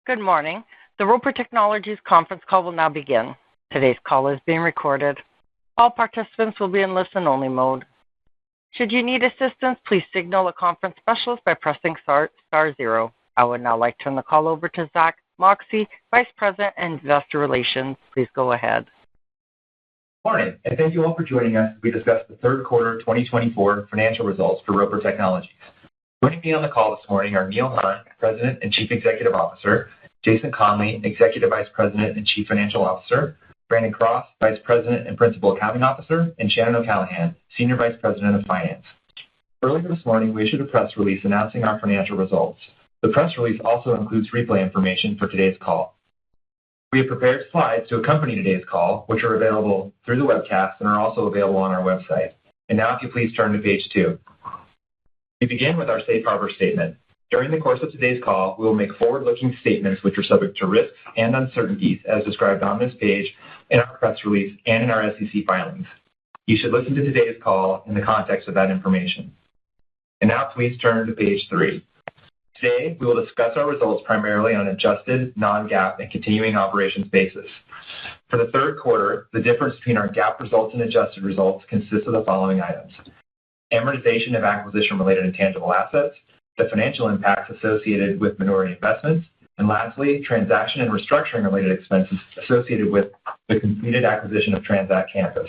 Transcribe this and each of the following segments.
Good morning. The Roper Technologies conference call will now begin. Today's call is being recorded. All participants will be in listen-only mode. Should you need assistance, please signal a conference specialist by pressing star zero. I would now like to turn the call over to Zach Moxie, Vice President and Investor Relations. Please go ahead. Morning, and thank you all for joining us as we discuss the third quarter 2024 financial results for Roper Technologies. Joining me on the call this morning are Neil Hunn, President and Chief Executive Officer, Jason Conley, Executive Vice President and Chief Financial Officer, Brandon Cross, Vice President and Principal Accounting Officer, and Shannon O'Callaghan, Senior Vice President of Finance. Earlier this morning, we issued a press release announcing our financial results. The press release also includes replay information for today's call. We have prepared slides to accompany today's call, which are available through the webcast and are also available on our website. And now, if you please turn to page 2. We begin with our safe harbor statement. During the course of today's call, we will make forward-looking statements which are subject to risks and uncertainties as described on this page, in our press release, and in our SEC filings. You should listen to today's call in the context of that information. And now please turn to page 3. Today, we will discuss our results primarily on an adjusted, non-GAAP, and continuing operations basis. For the third quarter, the difference between our GAAP results and adjusted results consists of the following items: amortization of acquisition-related intangible assets, the financial impacts associated with minority investments, and lastly, transaction and restructuring-related expenses associated with the completed acquisition of Transact Campus.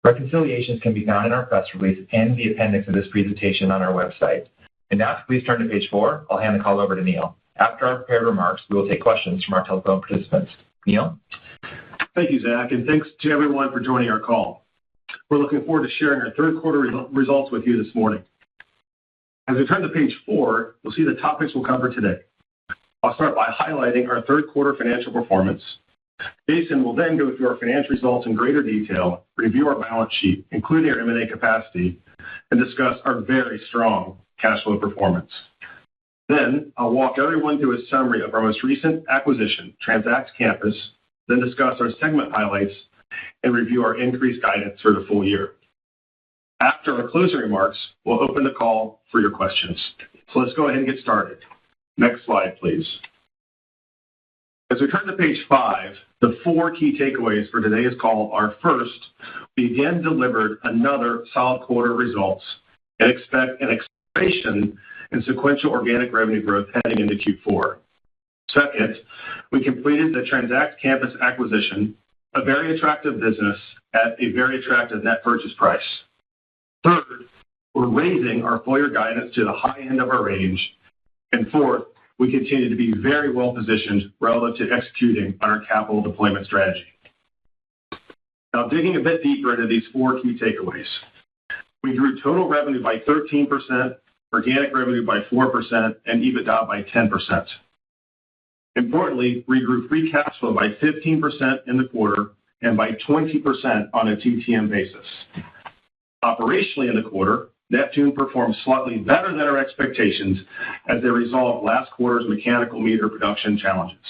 Reconciliations can be found in our press release and the appendix of this presentation on our website. And now, please turn to page 4. I'll hand the call over to Neil. After our prepared remarks, we will take questions from our telephone participants. Neil? Thank you, Zach, and thanks to everyone for joining our call. We're looking forward to sharing our third quarter results with you this morning. As we turn to page 4, you'll see the topics we'll cover today. I'll start by highlighting our third quarter financial performance. Jason will then go through our financial results in greater detail, review our balance sheet, including our M&A capacity, and discuss our very strong cash flow performance. Then I'll walk everyone through a summary of our most recent acquisition, Transact Campus, then discuss our segment highlights and review our increased guidance for the full year. After our closing remarks, we'll open the call for your questions. So let's go ahead and get started. Next slide, please. As we turn to page 5, the 4 key takeaways for today's call are: first, we again delivered another solid quarter of results and expect an acceleration in sequential organic revenue growth heading into Q4. Second, we completed the Transact Campus acquisition, a very attractive business at a very attractive net purchase price. Third, we're raising our full-year guidance to the high end of our range. And fourth, we continue to be very well positioned relative to executing on our capital deployment strategy. Now, digging a bit deeper into these 4 key takeaways. We grew total revenue by 13%, organic revenue by 4%, and EBITDA by 10%. Importantly, we grew free cash flow by 15% in the quarter and by 20% on a TTM basis. Operationally in the quarter, Neptune performed slightly better than our expectations as they resolved last quarter's mechanical meter production challenges.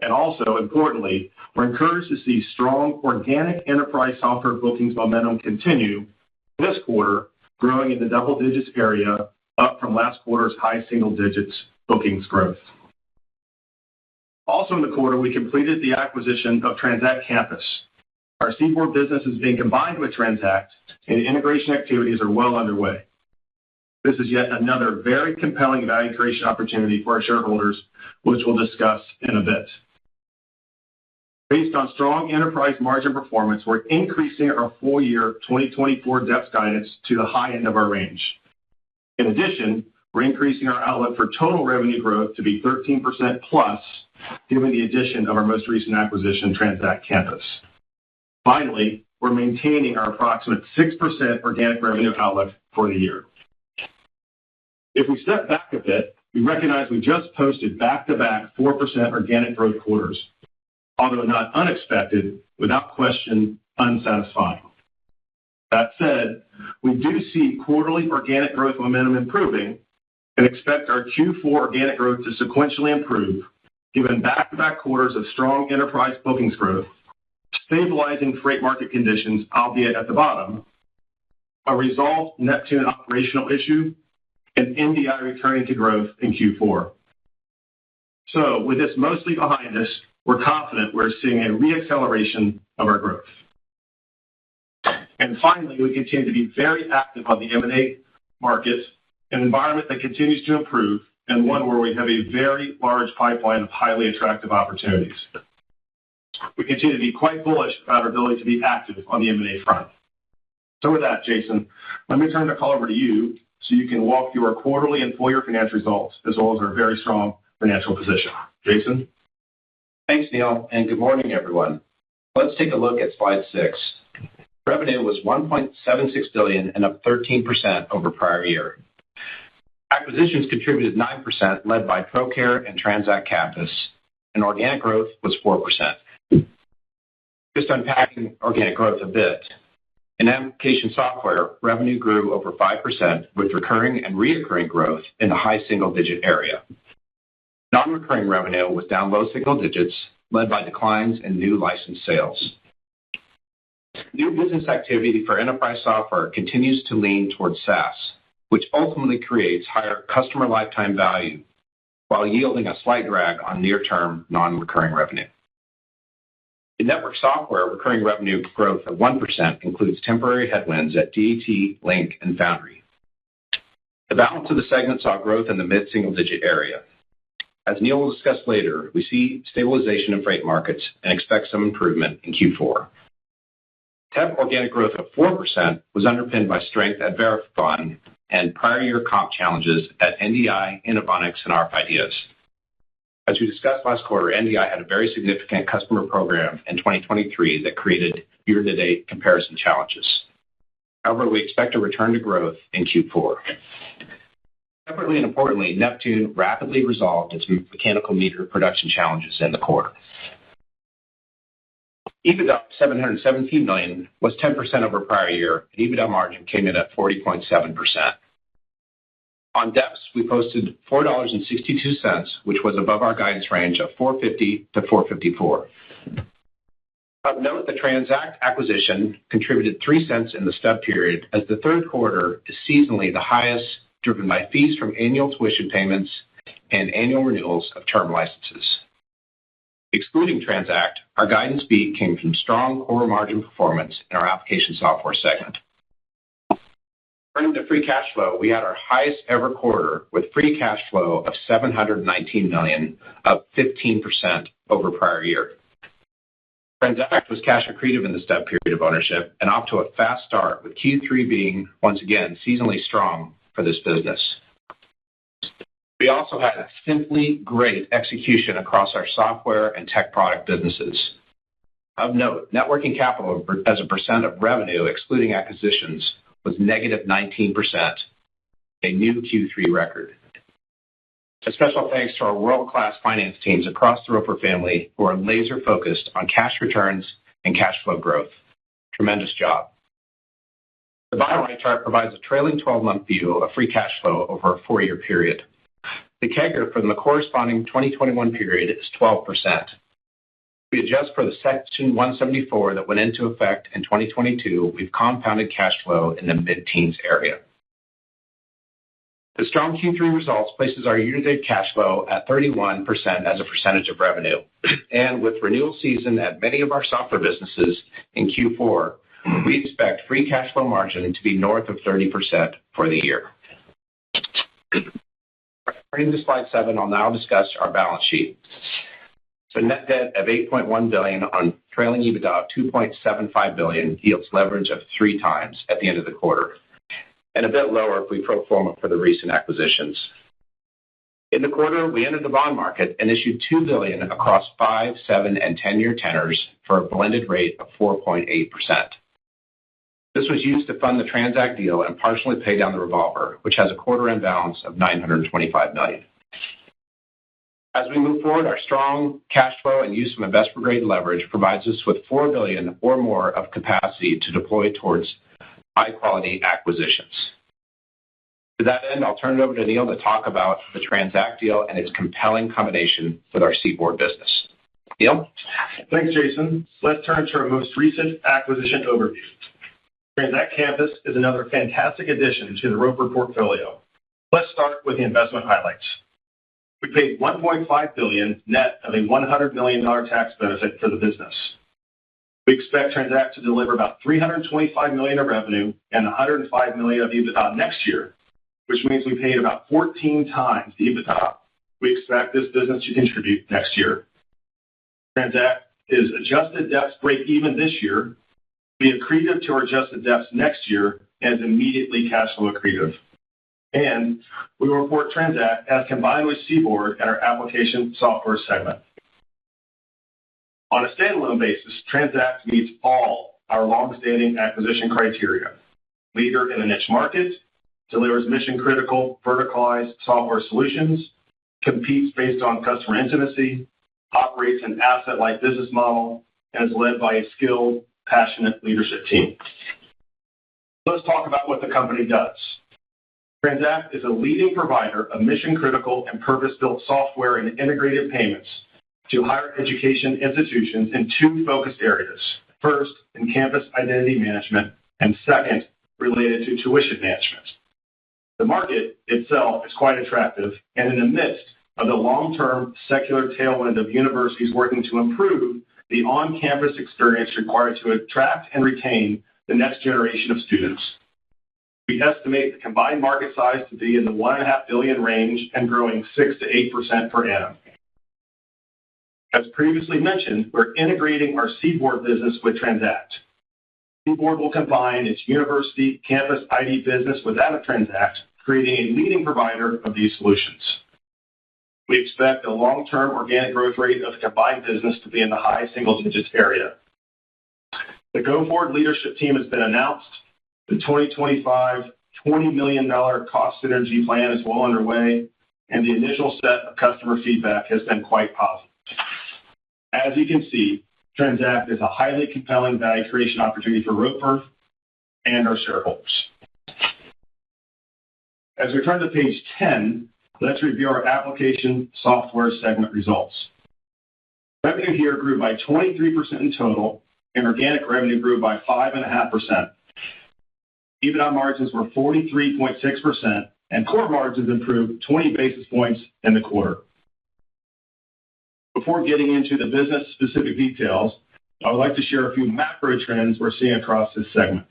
And also, importantly, we're encouraged to see strong organic enterprise software bookings momentum continue this quarter, growing in the double digits area, up from last quarter's high single digits bookings growth. Also in the quarter, we completed the acquisition of Transact Campus. Our Seaboard business is being combined with Transact, and integration activities are well underway. This is yet another very compelling value creation opportunity for our shareholders, which we'll discuss in a bit. Based on strong enterprise margin performance, we're increasing our full-year 2024 DEPS guidance to the high end of our range. In addition, we're increasing our outlook for total revenue growth to be 13% plus, given the addition of our most recent acquisition, Transact Campus. Finally, we're maintaining our approximate 6% organic revenue outlook for the year. If we step back a bit, we recognize we just posted back-to-back 4% organic growth quarters, although not unexpected, without question, unsatisfying. That said, we do see quarterly organic growth momentum improving and expect our Q4 organic growth to sequentially improve, given back-to-back quarters of strong enterprise bookings growth, stabilizing freight market conditions, albeit at the bottom, a resolved Neptune operational issue, and NDI returning to growth in Q4. So with this mostly behind us, we're confident we're seeing a re-acceleration of our growth. And finally, we continue to be very active on the M&A market, an environment that continues to improve, and one where we have a very large pipeline of highly attractive opportunities. We continue to be quite bullish about our ability to be active on the M&A front. So with that, Jason, let me turn the call over to you so you can walk through our quarterly and full-year financial results, as well as our very strong financial position. Jason? Thanks, Neil, and good morning, everyone. Let's take a look at slide 6. Revenue was $1.76 billion and up 13% over prior year. Acquisitions contributed 9%, led by ProCare and Transact Campus, and organic growth was 4%. Just unpacking organic growth a bit. In application software, revenue grew over 5%, with recurring and reoccurring growth in the high single-digit area. Non-recurring revenue was down low single digits, led by declines in new license sales. New business activity for enterprise software continues to lean towards SaaS, which ultimately creates higher customer lifetime value while yielding a slight drag on near-term non-recurring revenue. In network software, recurring revenue growth of 1% includes temporary headwinds at DAT, Link, and Foundry. The balance of the segment saw growth in the mid-single-digit area. As Neil will discuss later, we see stabilization in freight markets and expect some improvement in Q4. TEP organic growth of 4% was underpinned by strength at Verifone and prior year comp challenges at NDI, Innovonics, and ROP Ideas. As we discussed last quarter, NDI had a very significant customer program in 2023 that created year-to-date comparison challenges. However, we expect a return to growth in Q4. Separately and importantly, Neptune rapidly resolved its mechanical meter production challenges in the quarter. EBITDA of $717 million was 10% over prior year, and EBITDA margin came in at 40.7%. On DEPS, we posted $4.62, which was above our guidance range of $4.50 to $4.54. Of note, the Transact acquisition contributed $0.03 in the stub period, as the third quarter is seasonally the highest, driven by fees from annual tuition payments and annual renewals of term licenses. Excluding Transact, our guidance beat came from strong core margin performance in our application software segment. Turning to free cash flow, we had our highest ever quarter with free cash flow of $719 million, up 15% over prior year. Transact was cash accretive in the stub period of ownership and off to a fast start, with Q3 being, once again, seasonally strong for this business. We also had simply great execution across our software and tech product businesses. Of note, net working capital as a percent of revenue, excluding acquisitions, was negative 19%, a new Q3 record. A special thanks to our world-class finance teams across the Roper family who are laser-focused on cash returns and cash flow growth. Tremendous job. The bottom right chart provides a trailing 12-month view of free cash flow over a 4-year period. The CAGR from the corresponding 2021 period is 12%. If we adjust for the Section 174 that went into effect in 2022, we've compounded cash flow in the mid-teens area. The strong Q3 results places our year-to-date cash flow at 31% as a percentage of revenue. And with renewal season at many of our software businesses in Q4, we expect free cash flow margin to be north of 30% for the year. Turning to slide 7, I'll now discuss our balance sheet. So net debt of $8.1 billion on trailing EBITDA of $2.75 billion yields leverage of 3 times at the end of the quarter, and a bit lower if we pro forma for the recent acquisitions. In the quarter, we entered the bond market and issued $2 billion across 5, 7, and 10-year tenors for a blended rate of 4.8%. This was used to fund the Transact deal and partially pay down the revolver, which has a quarter-end balance of $925 million. As we move forward, our strong cash flow and use of investment-grade leverage provides us with $4 billion or more of capacity to deploy towards high-quality acquisitions. To that end, I'll turn it over to Neil to talk about the Transact deal and its compelling combination with our Seaboard business. Neil? Thanks, Jason. Let's turn to our most recent acquisition overview. Transact Campus is another fantastic addition to the Roper portfolio. Let's start with the investment highlights. We paid $1.5 billion net of a $100 million tax benefit for the business. We expect Transact to deliver about $325 million of revenue and $105 million of EBITDA next year, which means we paid about 14 times the EBITDA we expect this business to contribute next year. Transact is adjusted DEPS break even this year, be accretive to our adjusted DEPS next year, and is immediately cash flow accretive. And we will report Transact as combined with CBORD in our application software segment. On a standalone basis, Transact meets all our long-standing acquisition criteria. Leader in a niche market, delivers mission-critical verticalized software solutions, competes based on customer intimacy, operates an asset-light business model, and is led by a skilled, passionate leadership team. Let's talk about what the company does. Transact is a leading provider of mission-critical and purpose-built software and integrated payments to higher education institutions in two focused areas. First, in campus identity management, and second, related to tuition management. The market itself is quite attractive, and in the midst of the long-term secular tailwind of universities working to improve the on-campus experience required to attract and retain the next generation of students. We estimate the combined market size to be in the $1.5 billion range and growing 6 to 8% per annum. As previously mentioned, we're integrating our CBORD business with Transact. CBORD will combine its university campus ID business with that of Transact, creating a leading provider of these solutions. We expect a long-term organic growth rate of the combined business to be in the high single digits area. The go-forward leadership team has been announced. The 2025 $20 million cost synergy plan is well underway, and the initial set of customer feedback has been quite positive. As you can see, Transact is a highly compelling value creation opportunity for Roper and our shareholders. As we turn to page 10, let's review our application software segment results. Revenue here grew by 23% in total, and organic revenue grew by 5.5%. EBITDA margins were 43.6%, and core margins improved 20 basis points in the quarter. Before getting into the business-specific details, I would like to share a few macro trends we're seeing across this segment.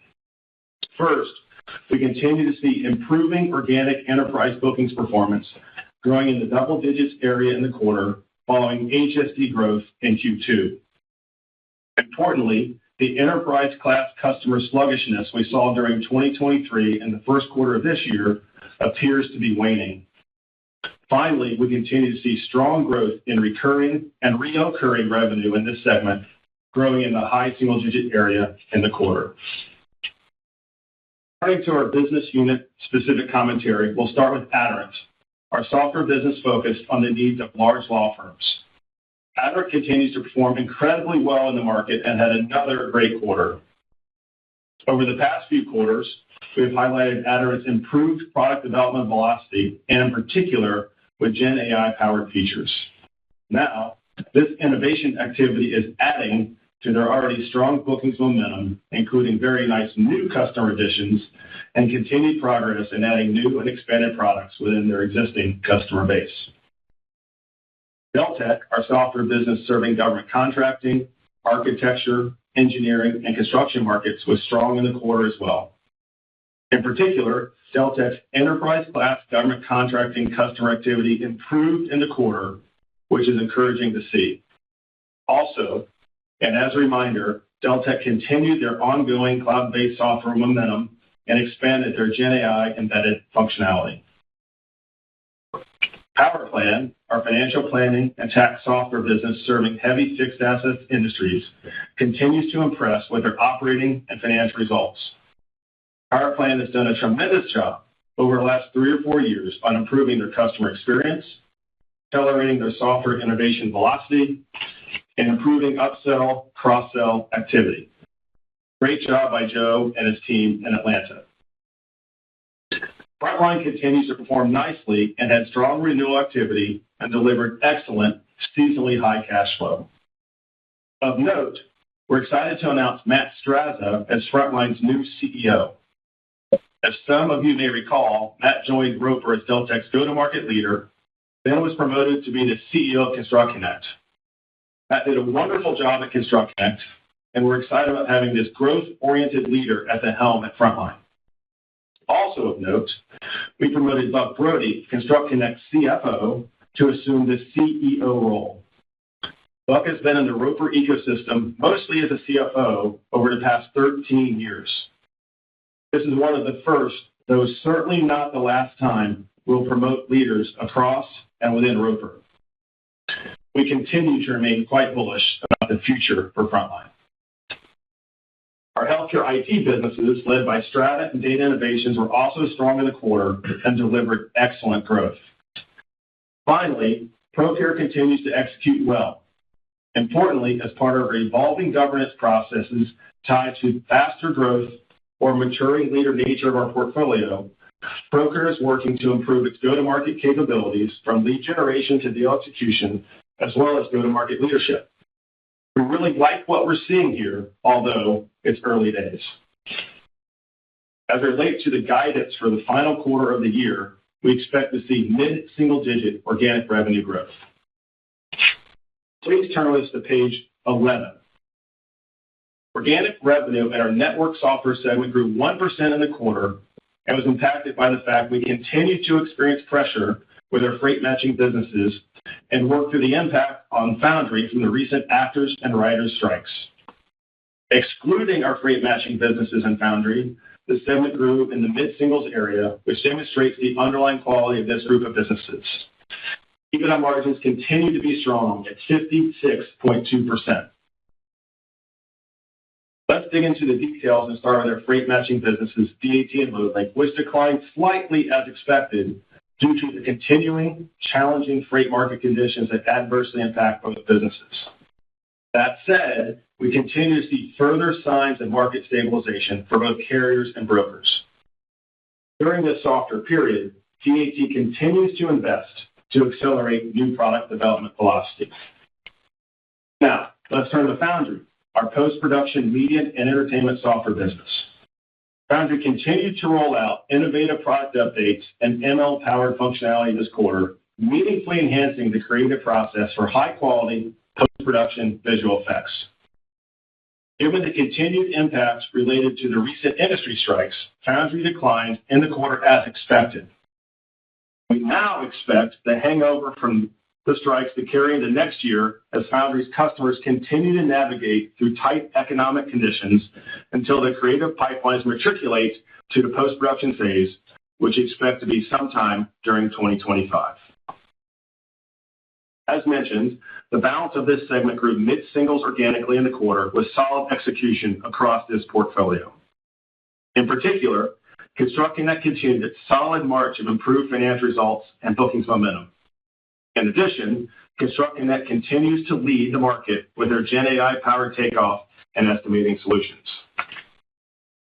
First, we continue to see improving organic enterprise bookings performance, growing in the double digits area in the quarter, following HSD growth in Q2. Importantly, the enterprise class customer sluggishness we saw during 2023 and the first quarter of this year appears to be waning. Finally, we continue to see strong growth in recurring and reoccurring revenue in this segment, growing in the high single-digit area in the quarter. Turning to our business unit-specific commentary, we'll start with Aderant, our software business focused on the needs of large law firms. Aderant continues to perform incredibly well in the market and had another great quarter. Over the past few quarters, we've highlighted Aderant's improved product development velocity, and in particular, with Gen AI-powered features. Now, this innovation activity is adding to their already strong bookings momentum, including very nice new customer additions and continued progress in adding new and expanded products within their existing customer base. Deltek, our software business serving government contracting, architecture, engineering, and construction markets, was strong in the quarter as well. In particular, Deltek's enterprise-class government contracting customer activity improved in the quarter, which is encouraging to see. Also, and as a reminder, Deltek continued their ongoing cloud-based software momentum and expanded their Gen AI embedded functionality. PowerPlan, our financial planning and tax software business serving heavy fixed assets industries, continues to impress with their operating and financial results. PowerPlan has done a tremendous job over the last 3 or 4 years on improving their customer experience, accelerating their software innovation velocity, and improving upsell, cross-sell activity. Great job by Joe and his team in Atlanta. Frontline continues to perform nicely and had strong renewal activity and delivered excellent seasonally high cash flow. Of note, we're excited to announce Matt Straza as Frontline's new CEO. As some of you may recall, Matt joined Roper as Deltek's go-to-market leader then was promoted to be the CEO of ConstructConnect. Matt did a wonderful job at ConstructConnect, and we're excited about having this growth-oriented leader at the helm at Frontline. Also of note, we promoted Buck Brody, ConstructConnect's CFO, to assume the CEO role. Buck has been in the Roper ecosystem mostly as a CFO over the past 13 years. This is one of the first, though certainly not the last time, we'll promote leaders across and within Roper. We continue to remain quite bullish about the future for Frontline. Our healthcare IT businesses, led by Strata and Data Innovations, were also strong in the quarter and delivered excellent growth. Finally, ProCare continues to execute well. Importantly, as part of our evolving governance processes tied to faster growth or maturing leader nature of our portfolio, ProCare is working to improve its go-to-market capabilities from lead generation to deal execution, as well as go-to-market leadership. We really like what we're seeing here, although it's early days. As it relates to the guidance for the final quarter of the year, we expect to see mid-single-digit organic revenue growth. Please turn with us to page 11. Organic revenue in our network software segment grew 1% in the quarter and was impacted by the fact we continue to experience pressure with our freight matching businesses and work through the impact on Foundry from the recent actors and writers strikes. Excluding our freight matching businesses and Foundry, the segment grew in the mid-singles area, which demonstrates the underlying quality of this group of businesses. EBITDA margins continue to be strong at 56.2%. Let's dig into the details and start with our freight matching businesses, DAT and Loadlink, which declined slightly as expected due to the continuing challenging freight market conditions that adversely impact both businesses. That said, we continue to see further signs of market stabilization for both carriers and brokers. During this softer period, DAT continues to invest to accelerate new product development velocity. Now, let's turn to Foundry, our post-production media and entertainment software business. Foundry continued to roll out innovative product updates and ML-powered functionality this quarter, meaningfully enhancing the creative process for high-quality post-production visual effects. Given the continued impacts related to the recent industry strikes, Foundry declined in the quarter as expected. We now expect the hangover from the strikes to carry into next year as Foundry's customers continue to navigate through tight economic conditions until the creative pipelines matriculate to the post-production phase, which we expect to be sometime during 2025. As mentioned, the balance of this segment grew mid-singles organically in the quarter with solid execution across this portfolio. In particular, ConstructConnect continued its solid march of improved financial results and bookings momentum. In addition, ConstructConnect continues to lead the market with their Gen AI-powered takeoff and estimating solutions.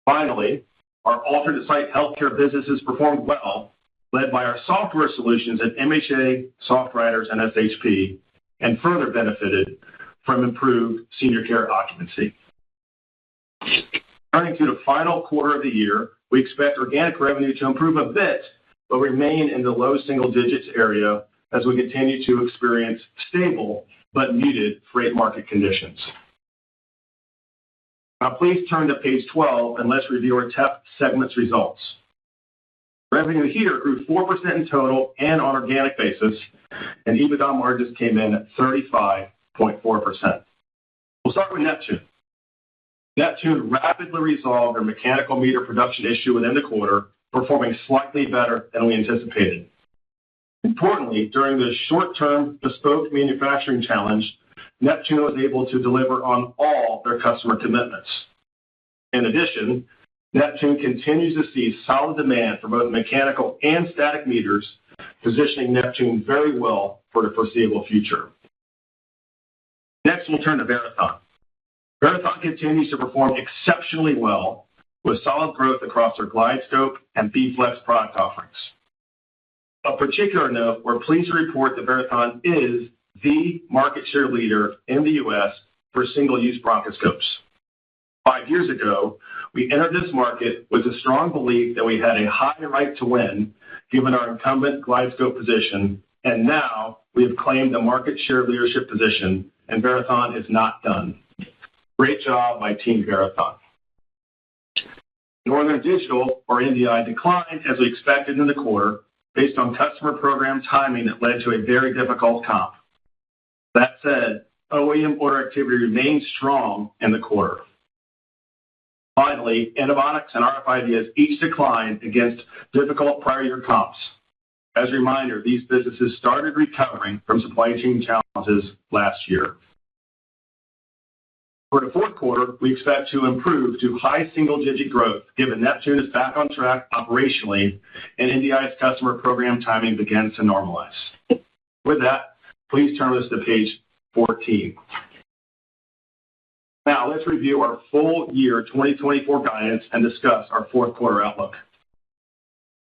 Finally, our alternate site healthcare businesses performed well, led by our software solutions at MHA, SoftWriters, and SHP, and further benefited from improved senior care occupancy. Turning to the final quarter of the year, we expect organic revenue to improve a bit, but remain in the low single digits area as we continue to experience stable but muted freight market conditions. Now please turn to page 12 and let's review our TEP segment's results. Revenue here grew 4% in total and on organic basis, and EBITDA margins came in at 35.4%. We'll start with Neptune. Neptune rapidly resolved their mechanical meter production issue within the quarter, performing slightly better than we anticipated. Importantly, during the short-term bespoke manufacturing challenge, Neptune was able to deliver on all their customer commitments. In addition, Neptune continues to see solid demand for both mechanical and static meters, positioning Neptune very well for the foreseeable future. Next, we'll turn to Verathon. Verathon continues to perform exceptionally well with solid growth across their GlideScope and B-Flex product offerings. Of particular note, we're pleased to report that Verathon is the market share leader in the U.S. for single-use bronchoscopes. 5 years ago, we entered this market with a strong belief that we had a high right to win, given our incumbent GlideScope position, and now we have claimed the market share leadership position, and Verathon is not done. Great job by Team Verathon. Northern Digital, or NDI, declined as we expected in the quarter based on customer program timing that led to a very difficult comp. That said, OEM order activity remained strong in the quarter. Finally, Innovonics and RF Ideas each declined against difficult prior year comps. As a reminder, these businesses started recovering from supply chain challenges last year. For the fourth quarter, we expect to improve to high single-digit growth, given Neptune is back on track operationally and NDI's customer program timing begins to normalize. With that, please turn with us to page 14. Now, let's review our full year 2024 guidance and discuss our fourth quarter outlook.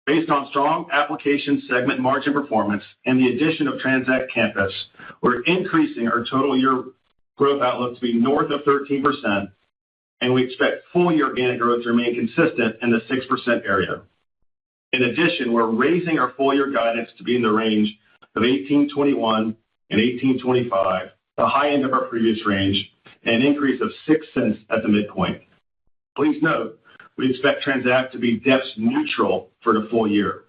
Based on strong application segment margin performance and the addition of Transact Campus, we're increasing our total year growth outlook to be north of 13%, and we expect full year organic growth to remain consistent in the 6% area. In addition, we're raising our full year guidance to be in the range of 18.21 and 18.25, the high end of our previous range, and an increase of 6 cents at the midpoint. Please note, we expect Transact to be DEPS neutral for the full year.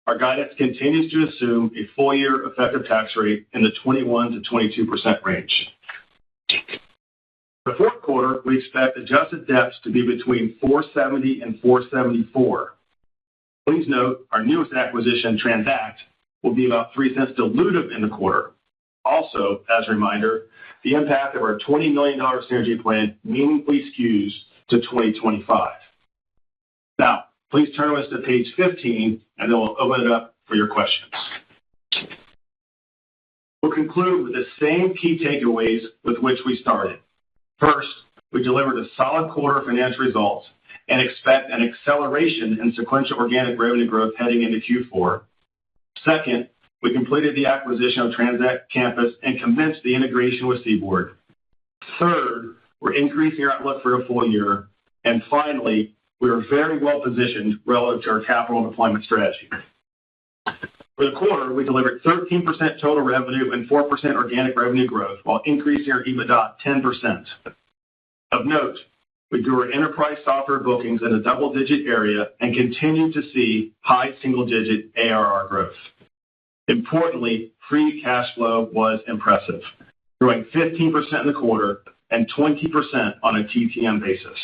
Our guidance continues to assume a full year effective tax rate in the 21 to 22% range. For the fourth quarter, we expect adjusted DEPS to be between 470 and 474. Please note, our newest acquisition, Transact, will be about 3 cents dilutive in the quarter. Also, as a reminder, the impact of our $20 million synergy plan meaningfully skews to 2025. Now, please turn with us to page 15, and then we'll open it up for your questions. We'll conclude with the same key takeaways with which we started. First, we delivered a solid quarter of financial results and expect an acceleration in sequential organic revenue growth heading into Q4. Second, we completed the acquisition of Transact Campus and commenced the integration with Seaboard. Third, we're increasing our outlook for a full year. And finally, we are very well positioned relative to our capital deployment strategy. For the quarter, we delivered 13% total revenue and 4% organic revenue growth while increasing our EBITDA 10%. Of note, we grew our enterprise software bookings in a double-digit area and continue to see high single-digit ARR growth. Importantly, free cash flow was impressive, growing 15% in the quarter and 20% on a TTM basis.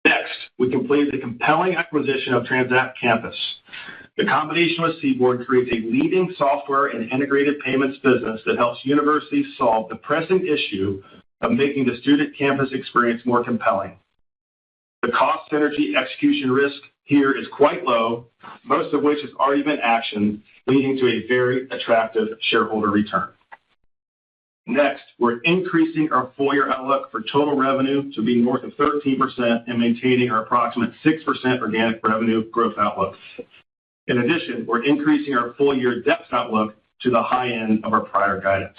Next, we completed the compelling acquisition of Transact Campus. The combination with Seaboard creates a leading software and integrated payments business that helps universities solve the pressing issue of making the student campus experience more compelling. The cost synergy execution risk here is quite low, most of which has already been actioned, leading to a very attractive shareholder return. Next, we're increasing our full year outlook for total revenue to be north of 13% and maintaining our approximate 6% organic revenue growth outlook. In addition, we're increasing our full year DEPS outlook to the high end of our prior guidance.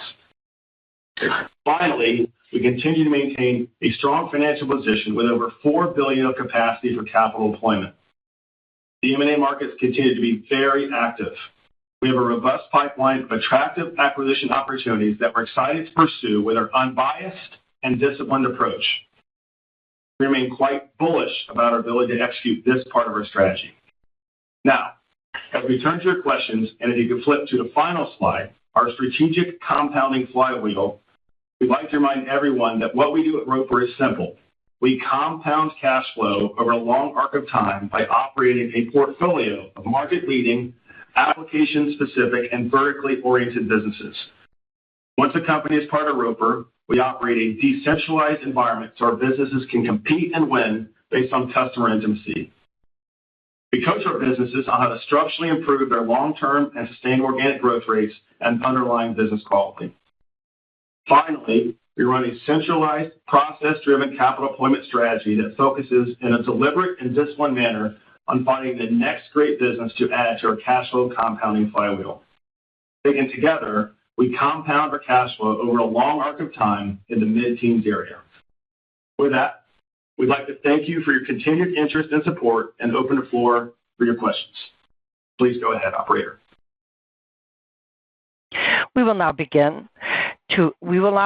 Finally, we continue to maintain a strong financial position with over $4 billion of capacity for capital deployment. The M&A markets continue to be very active. We have a robust pipeline of attractive acquisition opportunities that we're excited to pursue with our unbiased and disciplined approach. We remain quite bullish about our ability to execute this part of our strategy. Now, as we turn to your questions, and if you could flip to the final slide, our strategic compounding flywheel, we'd like to remind everyone that what we do at Roper is simple. We compound cash flow over a long arc of time by operating a portfolio of market-leading, application-specific, and vertically oriented businesses. Once a company is part of Roper, we operate a decentralized environment so our businesses can compete and win based on customer intimacy. We coach our businesses on how to structurally improve their long-term and sustained organic growth rates and underlying business quality. Finally, we run a centralized, process-driven capital deployment strategy that focuses in a deliberate and disciplined manner on finding the next great business to add to our cash flow compounding flywheel. Taken together, we compound our cash flow over a long arc of time in the mid-teens area. With that, we'd like to thank you for your continued interest and support and open the floor for your questions. Please go ahead, operator. We will now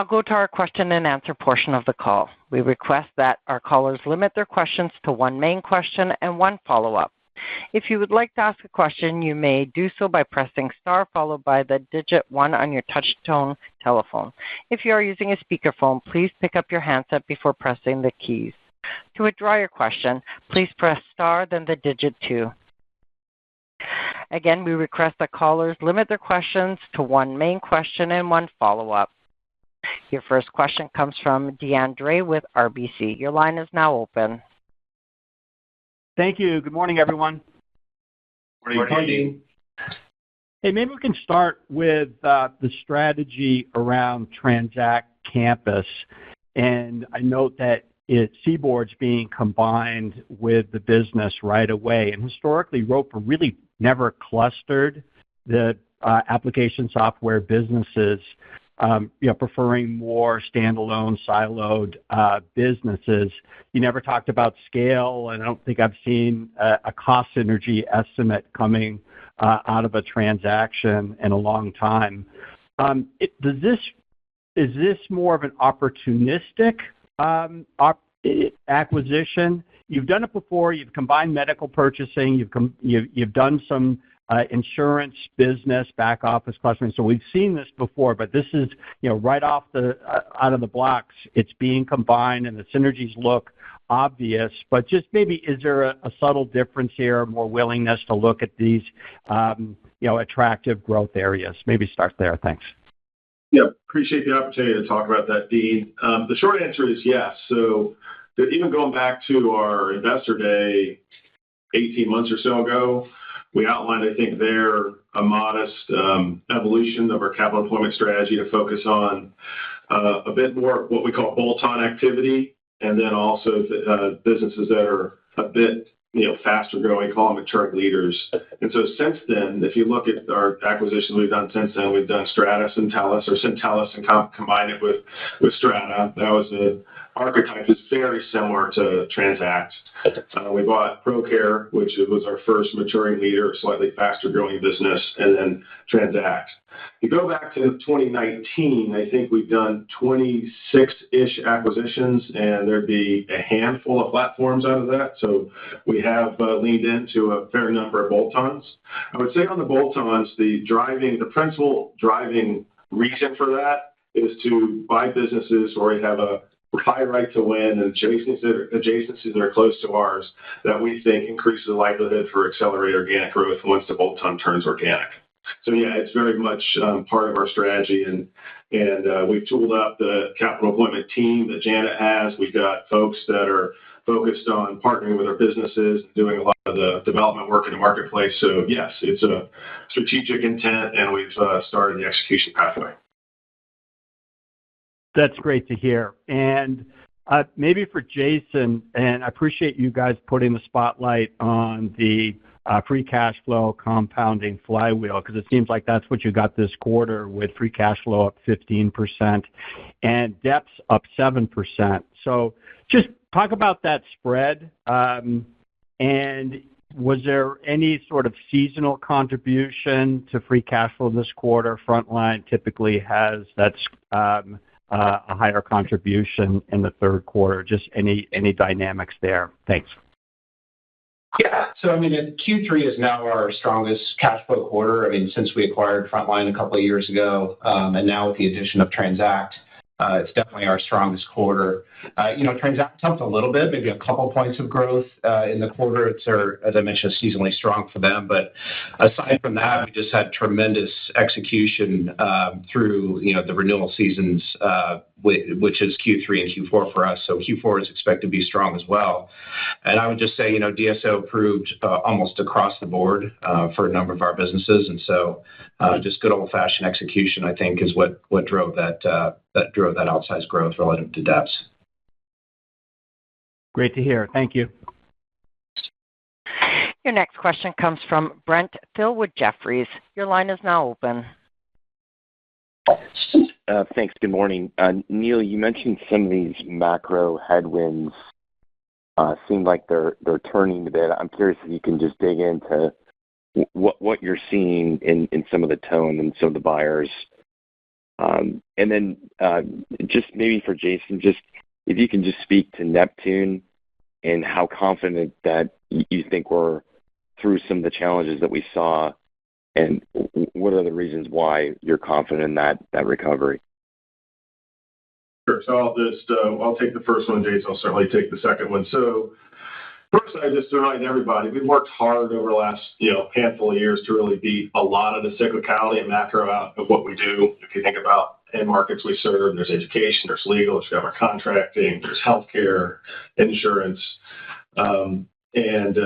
go to our question and answer portion of the call. We request that our callers limit their questions to one main question and one follow-up. If you would like to ask a question, you may do so by pressing star followed by the digit 1 on your touch-tone telephone. If you are using a speakerphone, please pick up your handset before pressing the keys. To withdraw your question, please press star, then the digit 2. Again, we request that callers limit their questions to one main question and one follow-up. Your first question comes from DeAndre with RBC. Your line is now open. Thank you. Good morning, everyone. Good morning. Hey, maybe we can start with the strategy around Transact Campus. And I note that Seaboard's being combined with the business right away. And historically, Roper really never clustered the application software businesses, preferring more standalone, siloed businesses. You never talked about scale, and I don't think I've seen a cost synergy estimate coming out of a transaction in a long time. Is this more of an opportunistic acquisition? You've done it before. You've combined medical purchasing. You've done some insurance business, back office clustering. So we've seen this before, but this is right out of the blocks. It's being combined, and the synergies look obvious. But just maybe, is there a subtle difference here, more willingness to look at these attractive growth areas? Maybe start there. Thanks. Yeah, appreciate the opportunity to talk about that, Dean. The short answer is yes. So even going back to our investor day 18 months or so ago, we outlined, I think, there a modest evolution of our capital deployment strategy to focus on a bit more what we call bolt-on activity, and then also businesses that are a bit faster growing, call them mature leaders. And so since then, if you look at our acquisitions we've done since then, we've done Stratus and Tellus, or Centellus and combine it with Strata. That was an archetype that's very similar to Transact. We bought ProCare, which was our first maturing leader, slightly faster growing business, and then Transact. You go back to 2019, I think we've done 26-ish acquisitions, and there'd be a handful of platforms out of that. So we have leaned into a fair number of bolt-ons. I would say on the bolt-ons, the principal driving reason for that is to buy businesses where we have a high right to win and adjacencies that are close to ours that we think increases the likelihood for accelerated organic growth once the bolt-on turns organic. So yeah, it's very much part of our strategy, and we've tooled up the capital deployment team that Janet has. We've got folks that are focused on partnering with our businesses, doing a lot of the development work in the marketplace. So yes, it's a strategic intent, and we've started the execution pathway. That's great to hear. And maybe for Jason, and I appreciate you guys putting the spotlight on the free cash flow compounding flywheel, because it seems like that's what you got this quarter, with free cash flow up 15% and DEPS up 7%. So just talk about that spread. And was there any sort of seasonal contribution to free cash flow this quarter? Frontline typically has that's a higher contribution in the third quarter. Just any dynamics there? Thanks. Yeah. So, Q3 is now our strongest cash flow quarter. Since we acquired Frontline a couple of years ago, and now with the addition of Transact, it's definitely our strongest quarter. Transact helped a little bit, maybe a couple points of growth in the quarter. It's, as I mentioned, seasonally strong for them. But aside from that, we just had tremendous execution through the renewal seasons, which is Q3 and Q4 for us. So Q4 is expected to be strong as well. And I would just say, DSO improved almost across the board for a number of our businesses. And so just good old-fashioned execution, I think, is what drove that outsized growth relative to DEPS. Great to hear. Thank you. Your next question comes from Brent Thill with Jefferies. Your line is now open. Thanks. Good morning. Neil, you mentioned some of these macro headwinds seem like they're turning a bit. I'm curious if you can just dig into what you're seeing in some of the tone and some of the buyers And then just maybe for Jason, just if you can just speak to Neptune and how confident that you think we're through some of the challenges that we saw, and what are the reasons why you're confident in that recovery? Sure. So I'll take the first one, Jason. I'll certainly take the second one. So first, I just remind everybody, we've worked hard over the last handful of years to really beat a lot of the cyclicality and macro out of what we do. If you think about end markets we serve, there's education, there's legal, there's government contracting, there's healthcare, insurance, and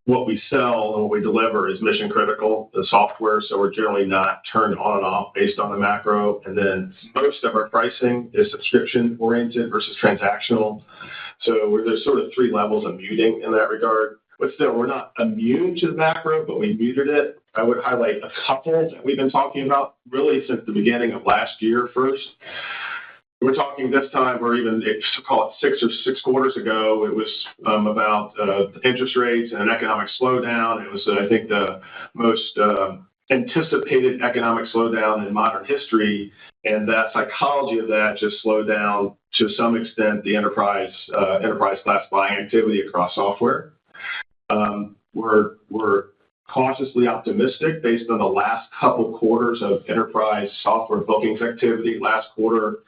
what we sell and what we deliver is mission critical, the software, so we're generally not turned on and off based on the macro. And then most of our pricing is subscription oriented versus transactional. So there's sort of three levels of muting in that regard. But still, we're not immune to the macro, but we muted it. I would highlight a couple that we've been talking about really since the beginning of last year first. We're talking this time, or even call it six quarters ago, it was about interest rates and an economic slowdown. It was, I think, the most anticipated economic slowdown in modern history, and that psychology of that just slowed down to some extent the enterprise class buying activity across software. We're cautiously optimistic based on the last couple quarters of enterprise software bookings activity. Last quarter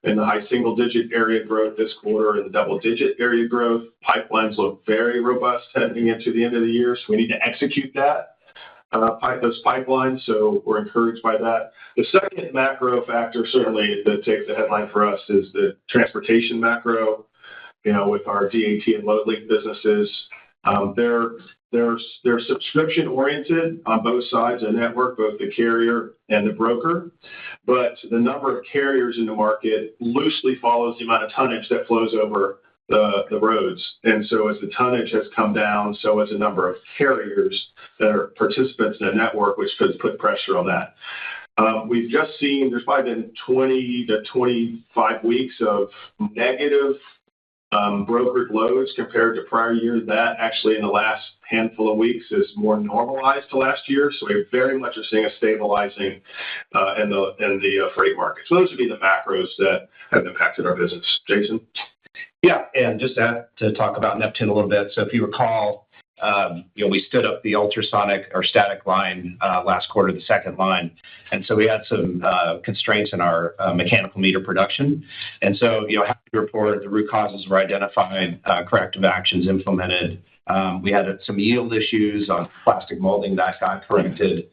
in the high single-digit area growth, this quarter in the double-digit area growth. Pipelines look very robust heading into the end of the year, so we need to execute those pipelines, so we're encouraged by that. The second macro factor certainly that takes the headline for us is the transportation macro, with our DAT and LoadLink businesses. They're subscription-oriented on both sides of the network, both the carrier and the broker, but the number of carriers in the market loosely follows the amount of tonnage that flows over the roads. And so as the tonnage has come down, so has the number of carriers that are participants in the network, which could put pressure on that. We've just seen there's probably been 20 to 25 weeks of negative brokered loads compared to prior year. That actually in the last handful of weeks is more normalized to last year. So we very much are seeing a stabilizing in the freight market. So those would be the macros that have impacted our business. Jason? Yeah, and just to talk about Neptune a little bit. So if you recall, we stood up the ultrasonic or static line last quarter, the second line. And so we had some constraints in our mechanical meter production. And so, happy to report the root causes were identified, corrective actions implemented. We had some yield issues on plastic molding that got corrected.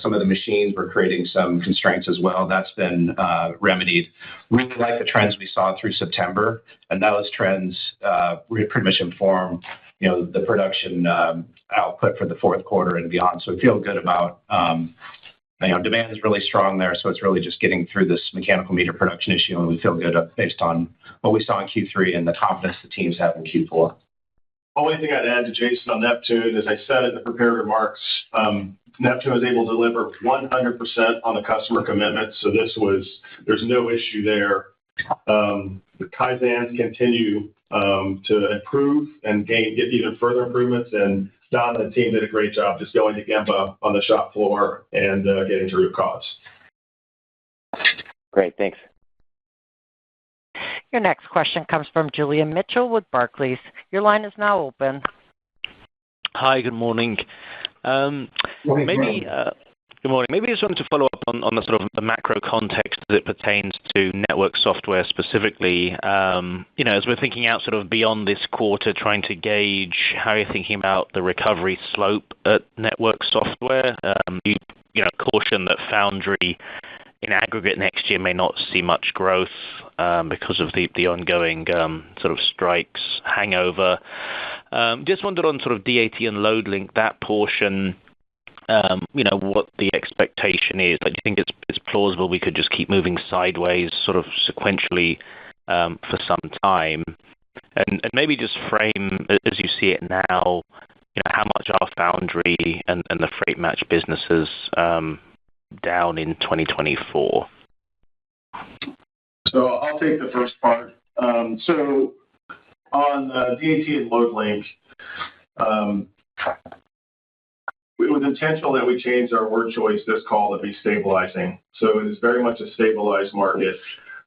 Some of the machines were creating some constraints as well. That's been remedied. Really like the trends we saw through September, and those trends pretty much inform the production output for the fourth quarter and beyond. So we feel good about, demand is really strong there. So it's really just getting through this mechanical meter production issue. And we feel good based on what we saw in Q3 and the confidence the teams have in Q4. Only thing I'd add to Jason on Neptune, as I said in the prepared remarks, Neptune was able to deliver 100% on the customer commitment. So there's no issue there. The Kaizens continue to improve and get even further improvements. And Don and the team did a great job just going to Gemba on the shop floor and getting to root cause. Great, thanks. Your next question comes from Julian Mitchell with Barclays. Your line is now open. Hi, good morning. Maybe I just wanted to follow up on the sort of the macro context as it pertains to network software specifically. As we're thinking out sort of beyond this quarter, trying to gauge how you're thinking about the recovery slope at network software. You caution that Foundry in aggregate next year may not see much growth because of the ongoing sort of strikes hangover. Just wondered on sort of DAT and LoadLink, that portion, what the expectation is. Like, do you think it's plausible we could just keep moving sideways sort of sequentially for some time? And maybe just frame, as you see it now, how much are Foundry and the freight match businesses down in 2024? So I'll take the first part. So on DAT and LoadLink, was intentional that we changed our word choice this call to be stabilizing. So it is very much a stabilized market.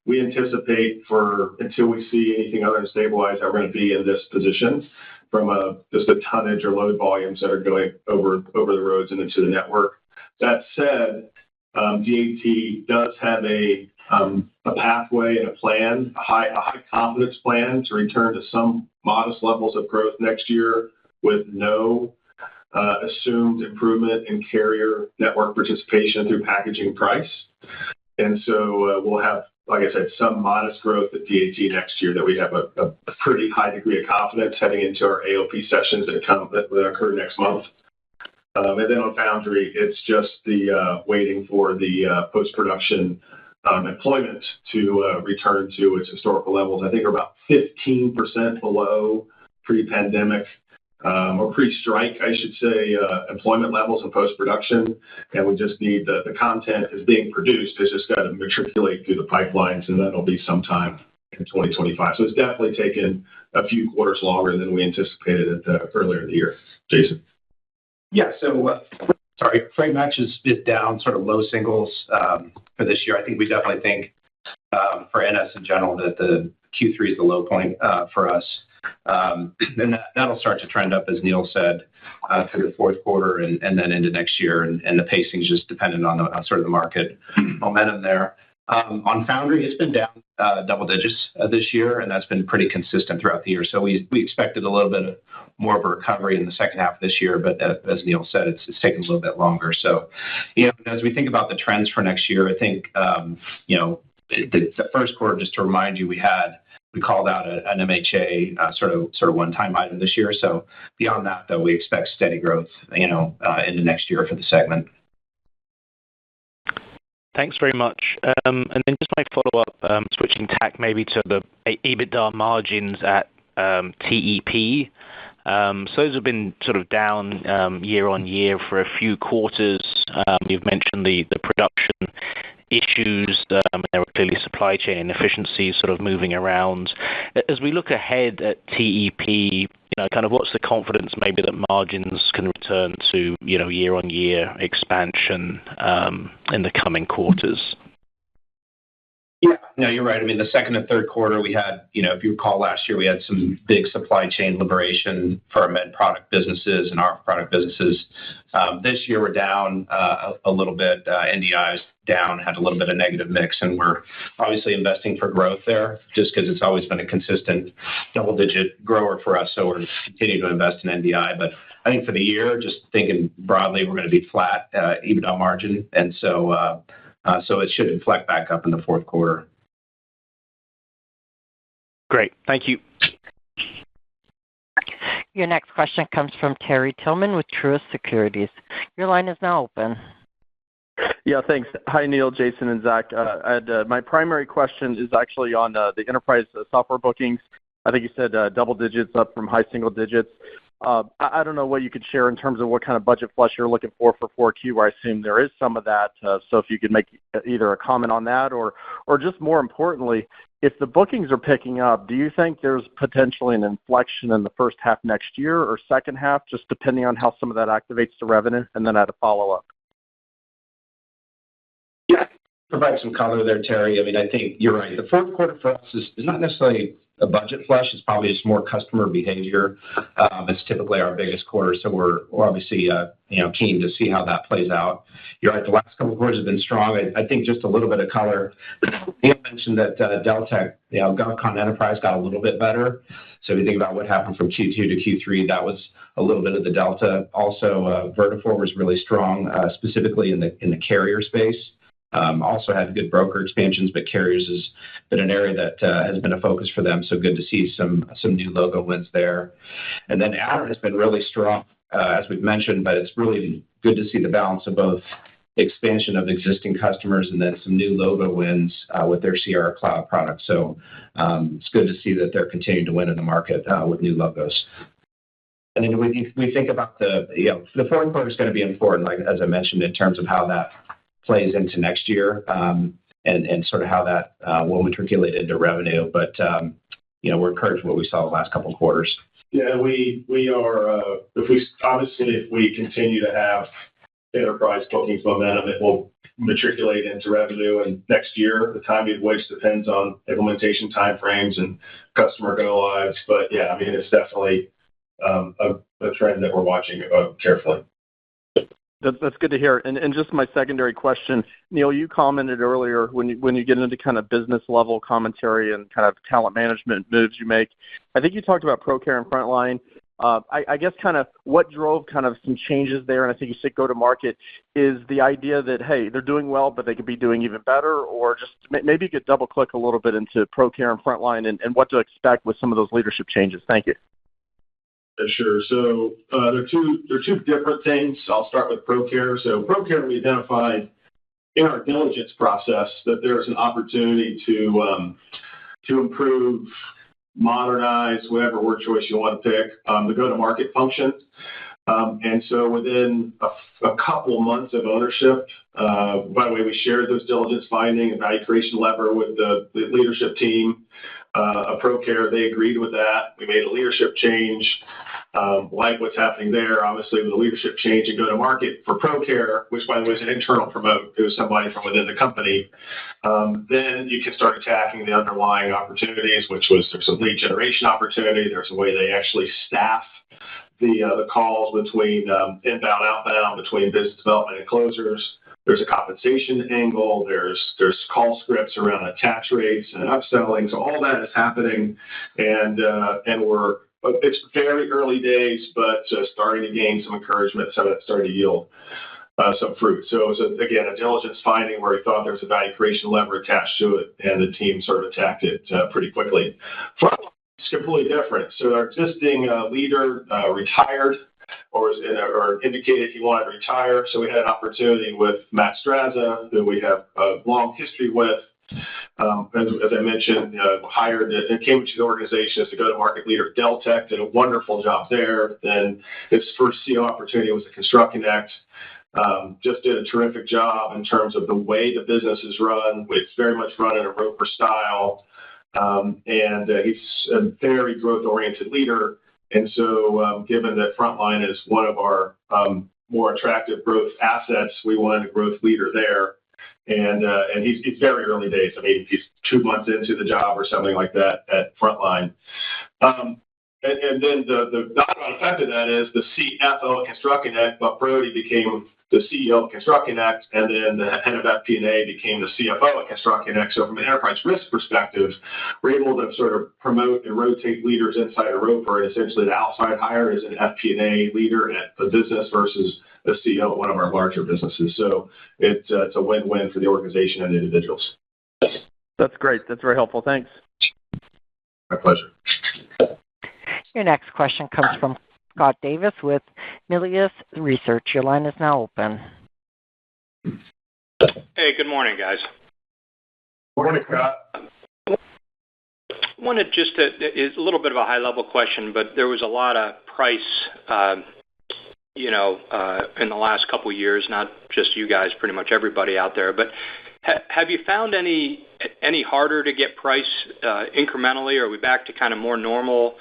We anticipate until we see anything other than stabilized, that we're going to be in this position from just a tonnage or load volumes that are going over the roads and into the network. That said, DAT does have a pathway and a plan, a high confidence plan to return to some modest levels of growth next year with no assumed improvement in carrier network participation through packaging price. And so we'll have, like I said, some modest growth at DAT next year that we have a pretty high degree of confidence heading into our AOP sessions that occur next month. And then on Foundry, it's just the waiting for the post-production employment to return to its historical levels. I think we're about 15% below pre-pandemic or pre-strike, I should say, employment levels in post-production. And we just need the content is being produced. It's just got to matriculate through the pipelines, and that'll be sometime in 2025. So it's definitely taken a few quarters longer than we anticipated earlier in the year. Jason? Yeah, so freight match is down sort of low singles for this year. I think we definitely think for NS in general that the Q3 is the low point for us. And that'll start to trend up, as Neil said, through the fourth quarter and then into next year. And the pacing is just dependent on sort of the market momentum there. On Foundry, it's been down double digits this year, and that's been pretty consistent throughout the year. So we expected a little bit more of a recovery in the second half of this year, but as Neil said, it's taken a little bit longer. So, as we think about the trends for next year, I think, the first quarter, just to remind you, we called out an MHA sort of one-time item this year. So beyond that, though, we expect steady growth, into next year for the segment. Thanks very much. And then just my follow-up, switching tack maybe to the EBITDA margins at TEP. So those have been sort of down year on year for a few quarters. You've mentioned the production issues. There were clearly supply chain inefficiencies sort of moving around. As we look ahead at TEP, kind of what's the confidence maybe that margins can return to, year-on-year expansion in the coming quarters? Yeah, no, you're right. I mean, the second and third quarter, we had, if you recall last year, we had some big supply chain liberation for our med product businesses and our product businesses. This year, we're down a little bit. NDI is down, had a little bit of negative mix, and we're obviously investing for growth there just because it's always been a consistent double-digit grower for us. So we're continuing to invest in NDI. But I think for the year, just thinking broadly, we're going to be flat EBITDA margin. And so it should inflect back up in the fourth quarter. Great. Thank you. Your next question comes from Terry Tillman with Truist Securities. Your line is now open. Yeah, thanks. Hi, Neil, Jason, and Zach. My primary question is actually on the enterprise software bookings. I think you said double digits up from high single digits. I don't know what you could share in terms of what kind of budget flush you're looking for 4Q, where I assume there is some of that. So if you could make either a comment on that or just more importantly, if the bookings are picking up, do you think there's potentially an inflection in the first half next year or second half, just depending on how some of that activates the revenue? And then I had a follow-up. Yeah, provide some color there, Terry. I mean, I think you're right. The fourth quarter for us is not necessarily a budget flush. It's probably just more customer behavior. It's typically our biggest quarter, so we're obviously keen to see how that plays out. You're right. The last couple of quarters have been strong. I think just a little bit of color. Neil mentioned that Deltek, GovCon Enterprise got a little bit better. So if you think about what happened from Q2 to Q3, that was a little bit of the delta. Also, Vertafore was really strong, specifically in the carrier space. Also had good broker expansions, but carriers has been an area that has been a focus for them. So good to see some new logo wins there. And then Adder has been really strong, as we've mentioned, but it's really good to see the balance of both expansion of existing customers and then some new logo wins with their CR Cloud product. So it's good to see that they're continuing to win in the market with new logos. And then we think about the fourth quarter is going to be important, like as I mentioned, in terms of how that plays into next year and sort of how that will matriculate into revenue. But, we're encouraged what we saw the last couple of quarters. Yeah, we are, if we continue to have enterprise bookings momentum, it will matriculate into revenue. And next year, the timing of which depends on implementation timeframes and customer go lives. But yeah, I mean, it's definitely a trend that we're watching carefully. That's good to hear. And just my secondary question, Neil, you commented earlier when you get into kind of business level commentary and kind of talent management moves you make, I think you talked about ProCare and Frontline. I guess kind of what drove kind of some changes there, and I think you said go to market, is the idea that, hey, they're doing well, but they could be doing even better, or just maybe you could double click a little bit into ProCare and Frontline and what to expect with some of those leadership changes. Thank you. Sure. So they're two different things. I'll start with ProCare. So ProCare, we identified in our diligence process that there's an opportunity to improve, modernize, whatever word choice you want to pick, the go-to-market function. And so within a couple months of ownership, by the way, we shared those diligence finding and value creation lever with the leadership team of ProCare. They agreed with that. We made a leadership change. Like what's happening there, obviously, with the leadership change and go-to-market for ProCare, which, by the way, is an internal promote. It was somebody from within the company. Then you can start attacking the underlying opportunities, which was there's a lead generation opportunity. There's a way they actually staff the calls between inbound, outbound, between business development and closers. There's a compensation angle. There's call scripts around attach rates and upselling. So all that is happening, and it's very early days, but starting to gain some encouragement. So that's starting to yield some fruit. So it was, again, a diligence finding where we thought there was a value creation lever attached to it, and the team sort of attacked it pretty quickly. Frontline is completely different. So our existing leader retired or indicated he wanted to retire. So we had an opportunity with Matt Straza, who we have a long history with. As I mentioned, hired and came into the organization as the go-to-market leader at Deltek, did a wonderful job there. Then his first CO opportunity was at ConstructConnect. Just did a terrific job in terms of the way the business is run. It's very much run in a Roper style, and he's a very growth-oriented leader. And so, given that Frontline is one of our more attractive growth assets, we wanted a growth leader there. And he's very early days. I mean, he's 2 months into the job or something like that at Frontline. And then the knock-on effect of that is the CFO at ConstructConnect, Buck Brody, became the CEO of ConstructConnect, and then the head of FP&A became the CFO at ConstructConnect. So from an enterprise risk perspective, we're able to sort of promote and rotate leaders inside of Roper, and essentially the outside hire is an FP&A leader at the business versus the CEO of one of our larger businesses. So it's a win-win for the organization and the individuals. That's great. That's very helpful. Thanks. My pleasure. Your next question comes from Scott Davis with Melius Research. Your line is now open. Hey, good morning, guys. Morning, Scott. Wanted just to, it's a little bit of a high-level question, but there was a lot of price, in the last couple of years, not just you guys, pretty much everybody out there. But have you found any harder to get price incrementally? Or are we back to kind of more normal?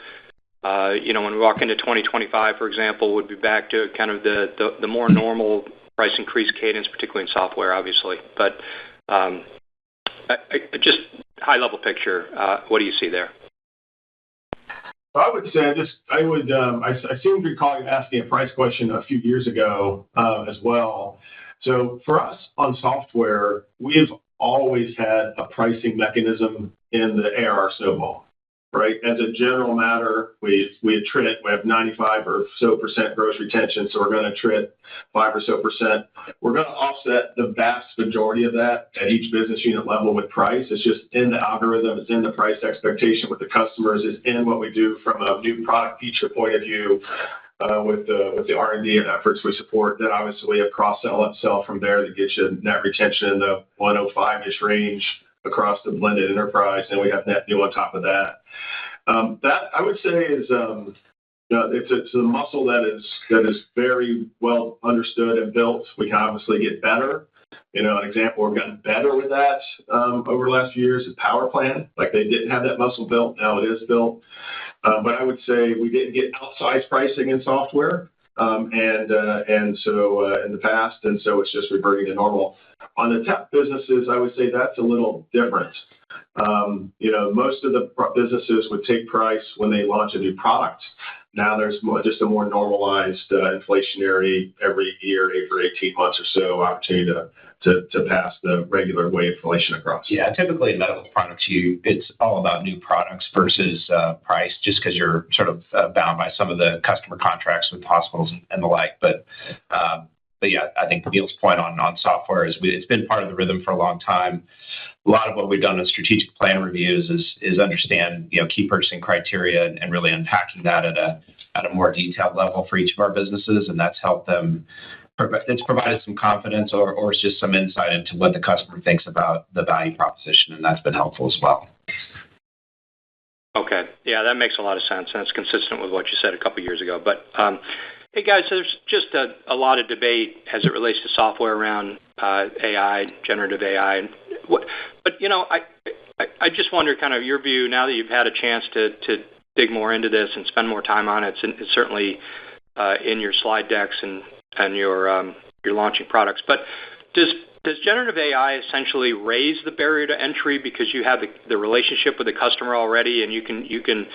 When we walk into 2025, for example, would be back to kind of the more normal price increase cadence, particularly in software, obviously. But just high-level picture, what do you see there? I would say I seem to recall you asking a price question a few years ago as well. So for us on software, we've always had a pricing mechanism in the ARR snowball, right? As a general matter, we attrit. We have 95% or so gross retention, so we're going to attrit 5% or so. We're going to offset the vast majority of that at each business unit level with price. It's just in the algorithm. It's in the price expectation with the customers. It's in what we do from a new product feature point of view with the R&D and efforts we support. Then obviously a cross-sell, upsell from there that gets you net retention in the 105-ish range across the blended enterprise, and we have net new on top of that. That I would say is it's a muscle that is very well understood and built. We can obviously get better. An example we've gotten better with that over the last few years is Power Plan. Like they didn't have that muscle built, now it is built. But I would say we didn't get outsized pricing in software, and so in the past, and so it's just reverting to normal. On the tech businesses, I would say that's a little different. Most of the businesses would take price when they launch a new product. Now there's just a more normalized inflationary every year, every 18 months or so opportunity to pass the regular way inflation across. Yeah, typically in medical products, it's all about new products versus price, just because you're sort of bound by some of the customer contracts with hospitals and the like. But yeah, I think Neil's point on software is it's been part of the rhythm for a long time. A lot of what we've done in strategic plan reviews is understand key purchasing criteria and really unpacking that at a more detailed level for each of our businesses, and that's helped them. It's provided some confidence or it's just some insight into what the customer thinks about the value proposition, and that's been helpful as well. Okay. Yeah, that makes a lot of sense, and it's consistent with what you said a couple of years ago. But, hey, guys, there's just a lot of debate as it relates to software around AI, generative AI. But, I just wonder kind of your view now that you've had a chance to dig more into this and spend more time on it. It's certainly in your slide decks and your launching products. But does generative AI essentially raise the barrier to entry because you have the relationship with the customer already, and you can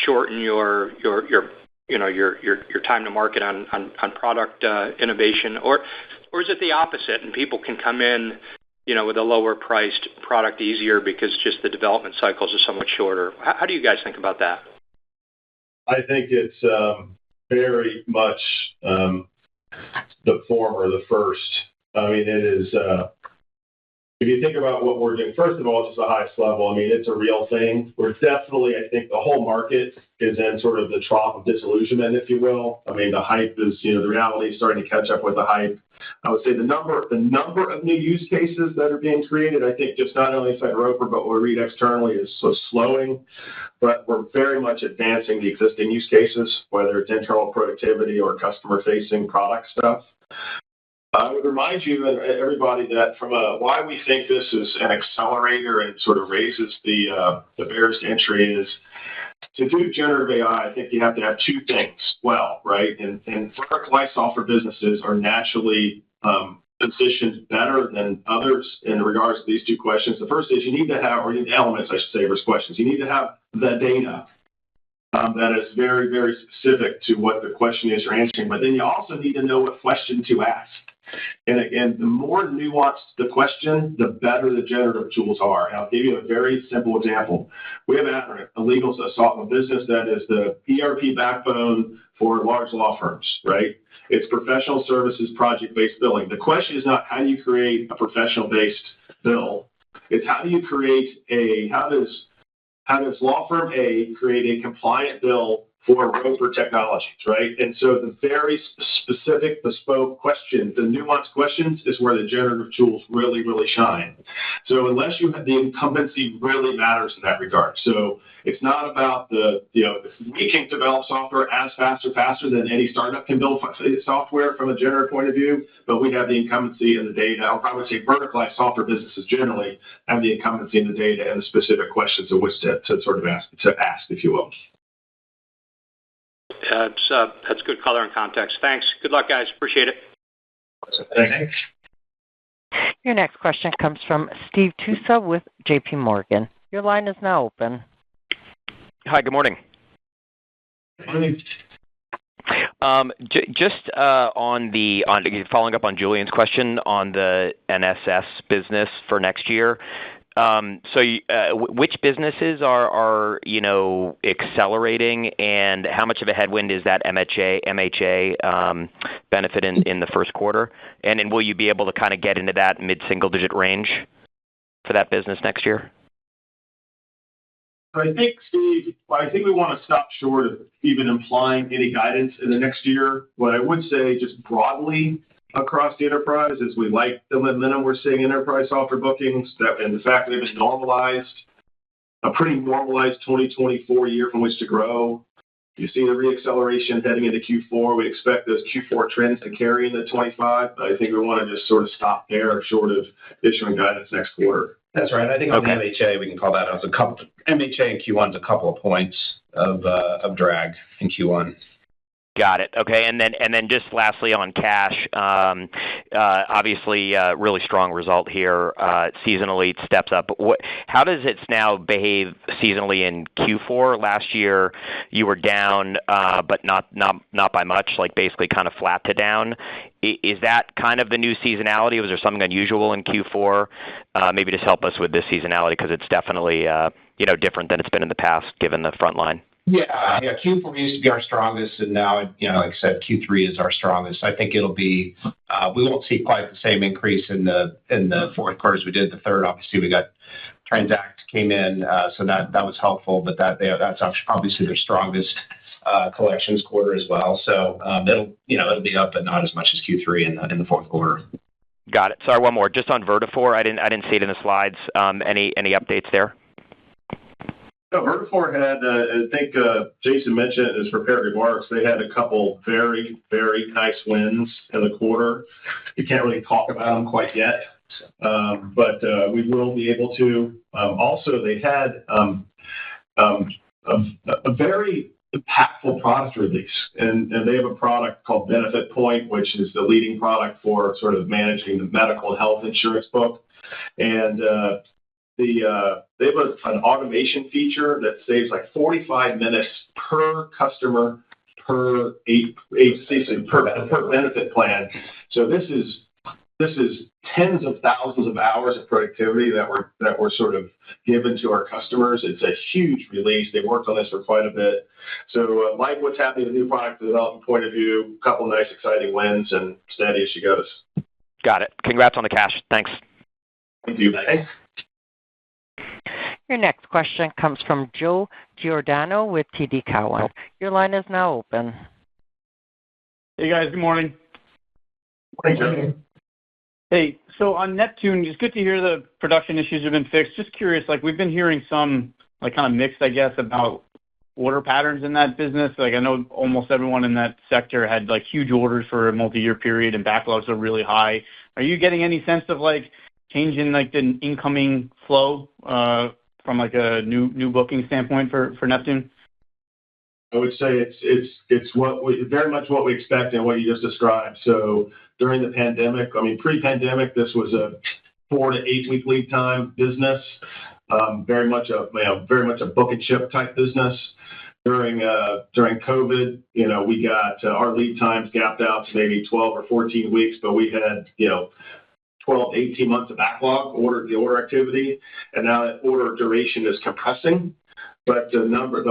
shorten your time to market on product innovation, or is it the opposite and people can come in with a lower priced product easier because just the development cycles are so much shorter? How do you guys think about that? I think it's very much the former, the first. I mean, it is, if you think about what we're doing, first of all, it's just the highest level. I mean, it's a real thing. We're definitely, I think the whole market is in sort of the trough of disillusionment, if you will. I mean, the hype is, the reality is starting to catch up with the hype. I would say the number of new use cases that are being created, I think just not only inside Roper, but what we read externally is so slowing, but we're very much advancing the existing use cases, whether it's internal productivity or customer-facing product stuff. I would remind you and everybody that from why we think this is an accelerator and sort of raises the barriers to entry is to do generative AI. I think you have to have two things well, right? And verticalized software businesses are naturally positioned better than others in regards to these two questions. The first is you need to have, or you need elements, I should say, versus questions. You need to have the data that is very, very specific to what the question is you're answering. But then you also need to know what question to ask. And again, the more nuanced the question, the better the generative tools are. And I'll give you a very simple example. We have a legal software business that is the ERP backbone for large law firms, right? It's professional services, project-based billing. The question is not how do you create a professional-based bill. It's how does law firm A create a compliant bill for Roper Technologies, right? And so the very specific, bespoke questions, the nuanced questions is where the generative tools really, really shine. So unless you have the incumbency really matters in that regard. So it's not about we can develop software as fast or faster than any startup can build software from a generative point of view, but we have the incumbency in the data. I would say verticalized software businesses generally have the incumbency in the data and the specific questions of which to sort of ask, if you will. That's good color and context. Thanks. Good luck, guys. Appreciate it. Thanks. Your next question comes from Steve Tusa with J.P. Morgan. Your line is now open. Hi, good morning. Good morning. Just on following up on Julian's question on the NSS business for next year. Which businesses are accelerating, and how much of a headwind is that MHA benefit in the first quarter? And then will you be able to kind of get into that mid-single-digit range for that business next year? I think, Steve, we want to stop short of even implying any guidance in the next year. What I would say just broadly across the enterprise is we like the momentum we're seeing in enterprise software bookings, and the fact that it was a pretty normalized 2024 year from which to grow. You see the reacceleration heading into Q4. We expect those Q4 trends to carry into 25, but I think we want to just sort of stop there short of issuing guidance next quarter. That's right. I think on the MHA, we can call that as MHA in Q1 is a couple of points of drag in Q1. Got it. Okay. And then just lastly on cash, obviously really strong result here. Seasonally it steps up. How does it now behave seasonally in Q4? Last year you were down, but not by much, like basically kind of flat to down. Is that kind of the new seasonality? Was there something unusual in Q4? Maybe just help us with this seasonality because it's definitely different than it's been in the past given the front line. Yeah. Q4 used to be our strongest, and now, like I said, Q3 is our strongest. I think it'll be. We won't see quite the same increase in the fourth quarter as we did the third. Obviously, we got Transact came in, so that was helpful. But that's obviously their strongest collections quarter as well. So it'll be up, but not as much as Q3 in the fourth quarter. Got it. Sorry, one more. Just on Vertafore, I didn't see it in the slides. Any updates there? No, Vertafore had, I think Jason mentioned in his prepared remarks, they had a couple very, very nice wins in the quarter. We can't really talk about them quite yet, but we will be able to. Also, they had a very impactful product release, and they have a product called Benefit Point, which is the leading product for sort of managing the medical and health insurance book. And they have an automation feature that saves like 45 minutes per customer per benefit plan. So this is tens of thousands of hours of productivity that were sort of given to our customers. It's a huge release. They worked on this for quite a bit. So like what's happening in the new product development point of view, a couple of nice exciting wins and steady as she goes. Got it. Congrats on the cash. Thanks. Thank you. Thanks. Your next question comes from Joe Giordano with TD Cowen. Your line is now open. Hey, guys. Good morning. Morning, Joe. Hey, so on Neptune, it's good to hear the production issues have been fixed. Just curious, we've been hearing some kind of mixed, I guess, about order patterns in that business. I know almost everyone in that sector had huge orders for a multi-year period and backlogs are really high. Are you getting any sense of change in the incoming flow from a new booking standpoint for Neptune? I would say it's very much what we expect and what you just described. So during the pandemic, pre-pandemic, this was a 4 to 8 week lead time business, very much a book and ship type business. During COVID, we got our lead times gapped out to maybe 12 or 14 weeks, but we had 12 to 18 months of backlog, the order activity, and now that order duration is compressing, but the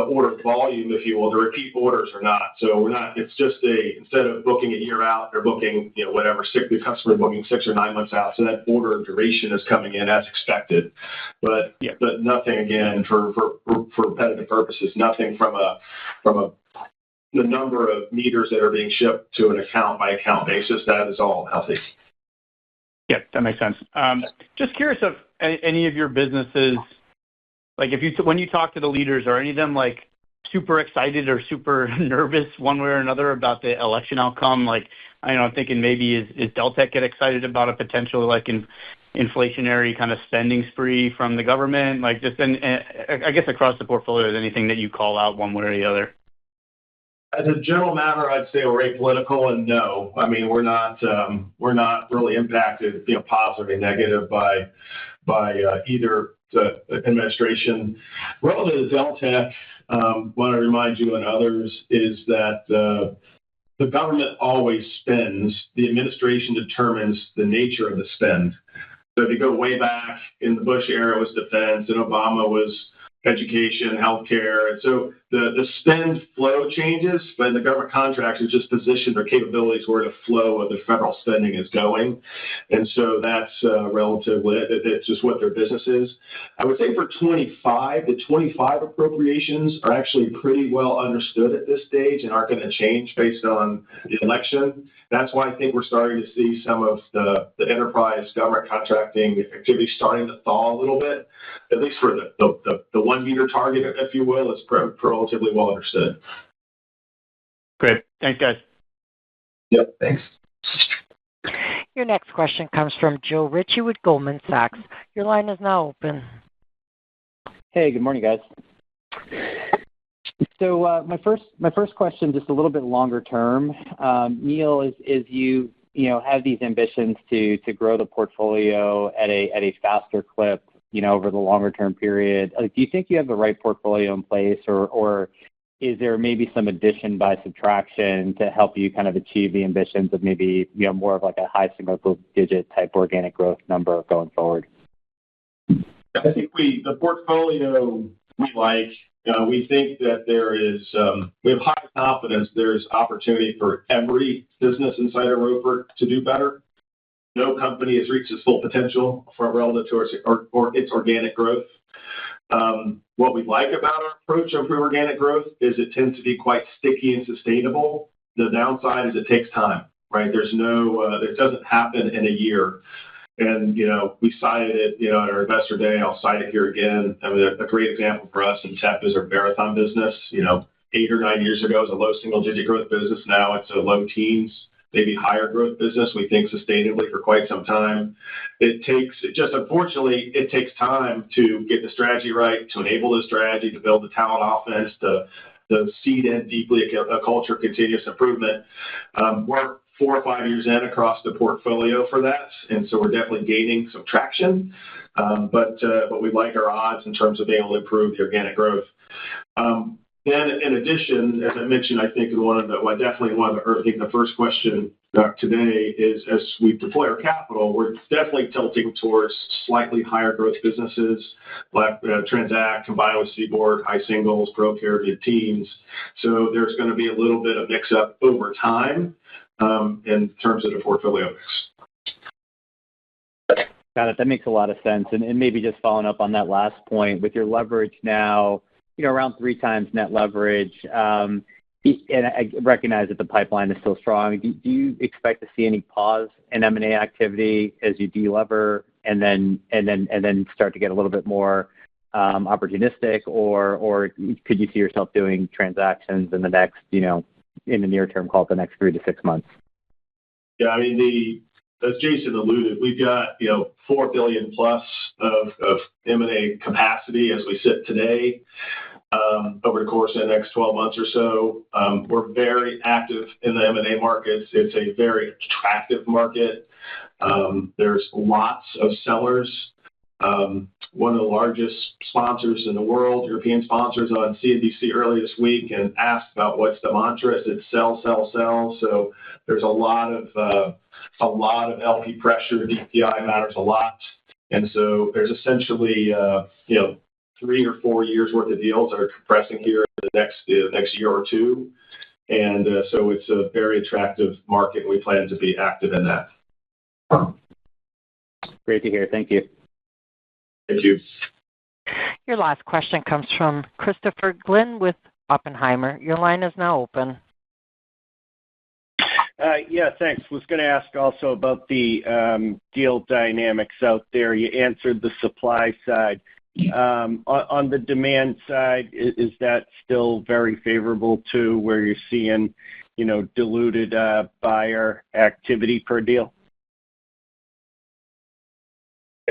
order volume, if you will, the repeat orders are not. So it's just instead of booking a year out, they're booking, the customer booking 6 or 9 months out. So that order duration is coming in as expected, but nothing, again, for repetitive purposes, nothing from the number of meters that are being shipped to an account by account basis. That is all healthy. Yeah, that makes sense. Just curious if any of your businesses, when you talk to the leaders, are any of them super excited or super nervous one way or another about the election outcome? I'm thinking maybe is Deltek get excited about a potential inflationary kind of spending spree from the government? I guess across the portfolio, is anything that you call out one way or the other? As a general matter, I'd say we're apolitical, and no. We're not really impacted, positive or negative by either the administration. Relative to Deltek, want to remind you and others is that the government always spends. The administration determines the nature of the spend. So if you go way back in the Bush era, it was defense, and Obama was education, healthcare. And so the spend flow changes, but the government contracts are just positioned their capabilities where the flow of the federal spending is going. And so that's relatively, it's just what their business is. I would say for 25, the 25 appropriations are actually pretty well understood at this stage and aren't going to change based on the election. That's why I think we're starting to see some of the enterprise government contracting activity starting to thaw a little bit, at least for the 1 meter target, if you will, is relatively well understood. Great. Thanks, guys. Yep, thanks. Your next question comes from Joe Ritchie with Goldman Sachs. Your line is now open. Hey, good morning, guys. So my first question, just a little bit longer term. Neil, is you have these ambitions to grow the portfolio at a faster clip, over the longer term period. Do you think you have the right portfolio in place, or is there maybe some addition by subtraction to help you kind of achieve the ambitions of maybe more of like a high single digit type organic growth number going forward? I think the portfolio we like. We think that we have high confidence there's opportunity for every business inside of Roper to do better. No company has reached its full potential relative to its organic growth. What we like about our approach of organic growth is it tends to be quite sticky and sustainable. The downside is it takes time, right? It doesn't happen in a year. And, we cited it, at our investor day. I'll cite it here again. I mean, a great example for us in TEP is our Marathon business. 8 or 9 years ago, it was a low single-digit growth business. Now it's a low teens, maybe higher growth business, we think sustainably for quite some time. Unfortunately, it takes time to get the strategy right, to enable the strategy, to build the talent offense, to seed in deeply a culture of continuous improvement. We're 4 or 5 years in across the portfolio for that, and so we're definitely gaining some traction. But we like our odds in terms of being able to improve the organic growth. Then in addition, as I mentioned, I think the first question today is, as we deploy our capital, we're definitely tilting towards slightly higher growth businesses like Transact, combined with Seaboard, high singles, ProCare, mid-teens. So there's going to be a little bit of mix-up over time in terms of the portfolio mix. Got it. That makes a lot of sense. And maybe just following up on that last point, with your leverage now, around 3 times net leverage, and I recognize that the pipeline is still strong. Do you expect to see any pause in M&A activity as you delever and then start to get a little bit more opportunistic, or could you see yourself doing transactions in the next, in the near term, call it the next 3 to 6 months? Yeah, I mean, as Jason alluded, we've got $4 billion plus of M&A capacity as we sit today. Over the course of the next 12 months or so, we're very active in the M&A markets. It's a very attractive market. There's lots of sellers. One of the largest sponsors in the world, European sponsors, on CNBC early this week and asked about what's the mantra. It said sell, sell, sell. So there's a lot of LP pressure. DPI matters a lot, and so there's essentially 3 or 4 years worth of deals that are compressing here in the next year or two, and so it's a very attractive market. We plan to be active in that. Great to hear. Thank you. Thank you. Your last question comes from Christopher Glynn with Oppenheimer. Your line is now open. Yeah, thanks. Was going to ask also about the deal dynamics out there. You answered the supply side. On the demand side, is that still very favorable to where you're seeing, diluted buyer activity per deal?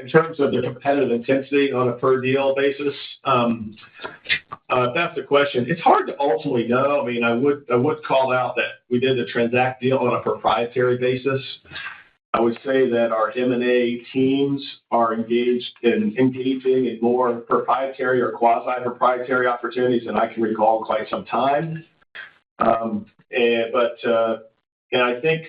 In terms of the competitive intensity on a per deal basis, if that's the question, it's hard to ultimately know. I mean, I would call out that we did the Transact deal on a proprietary basis. I would say that our M&A teams are engaging in more proprietary or quasi-proprietary opportunities than I can recall in quite some time. And I think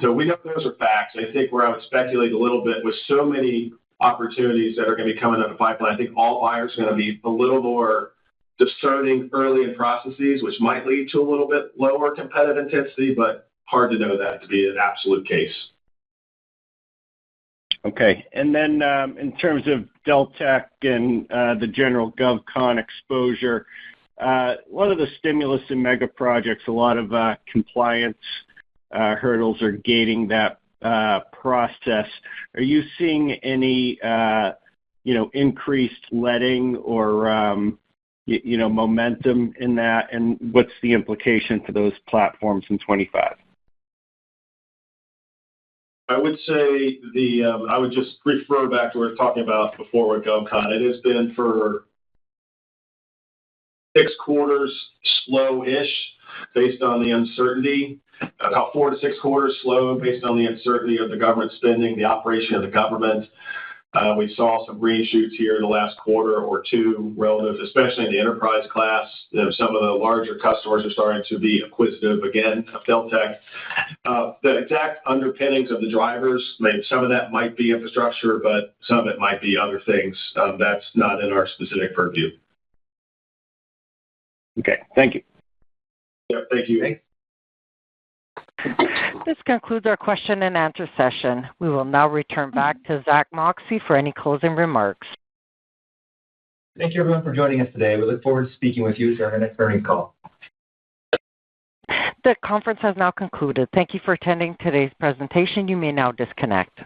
so we know those are facts. I think where I would speculate a little bit with so many opportunities that are going to be coming out of the pipeline, I think all buyers are going to be a little more discerning early in processes, which might lead to a little bit lower competitive intensity, but hard to know that to be an absolute case. Okay. And then in terms of Deltek and the general GovCon exposure, one of the stimulus and mega projects, a lot of compliance hurdles are gating that process. Are you seeing any, increased letting or momentum in that, and what's the implication for those platforms in 2025? I would say I would just refer back to what we were talking about before with GovCon. It has been for 6 quarters slow-ish based on the uncertainty, about 4 to 6 quarters slow based on the uncertainty of the government spending, the operation of the government. We saw some green shoots here in the last quarter or two relative, especially in the enterprise class. Some of the larger customers are starting to be acquisitive again of Deltek. The exact underpinnings of the drivers, maybe some of that might be infrastructure, but some of it might be other things. That's not in our specific purview. Okay. Thank you. Yeah, thank you. Thanks. This concludes our question and answer session. We will now return back to Zack Moxcey for any closing remarks. Thank you, everyone, for joining us today. We look forward to speaking with you during our next earnings call. The conference has now concluded. Thank you for attending today's presentation. You may now disconnect.